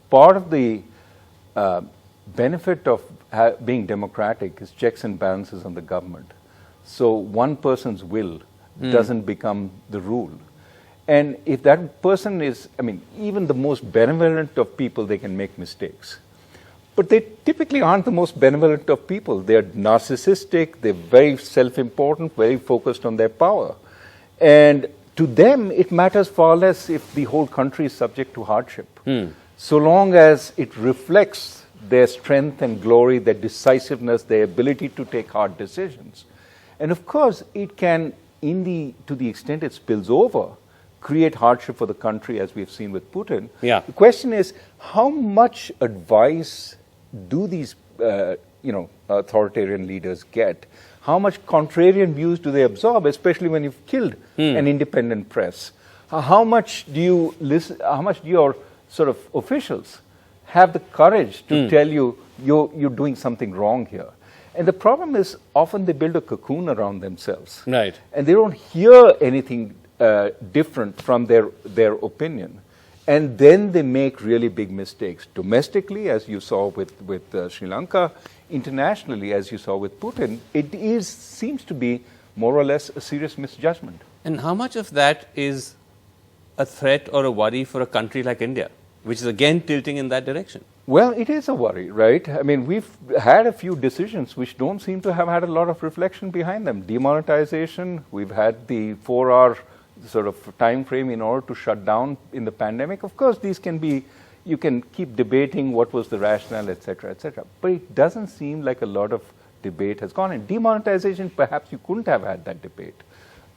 part of the benefit of being democratic is checks and balances on the government. So one person's will doesn't become the rule. And if that person is, I mean, even the most benevolent of people, they can make mistakes. But they typically aren't the most benevolent of people. They're narcissistic, they're very self-important, very focused on their power. And to them, it matters far less if the whole country is subject to hardship. So long as it reflects their strength and glory, their decisiveness, their ability to take hard decisions. And of course, it can, to the extent it spills over, create hardship for the country, as we've seen with Putin. Yeah. The question is, how much advice do these authoritarian leaders get? How much contrarian views do they absorb, especially when you've killed an independent press? How much do you listen? How much do your sort of officials have the courage to tell you you're doing something wrong here? And the problem is often they build a cocoon around themselves. Right. And they don't hear anything different from their opinion. And then they make really big mistakes. Domestically, as you saw with Sri Lanka, internationally, as you saw with Putin, it seems to be more or less a serious misjudgment. And how much of that is a threat or a worry for a country like India, which is again tilting in that direction? Well, it is a worry, right? I mean, we've had a few decisions which don't seem to have had a lot of reflection behind them. Demonetization, we've had the 4-hour sort of time frame in order to shut down in the pandemic. Of course, these can be, you can keep debating what was the rationale, etc., etc. But it doesn't seem like a lot of debate has gone in. Demonetization, perhaps you couldn't have had that debate.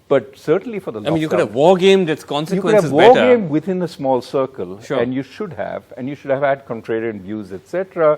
But certainly for the lockdown, I mean, you could have war-gamed its consequences better. You could have war-gamed within a small circle, Sure. and you should have had contrarian views, etc.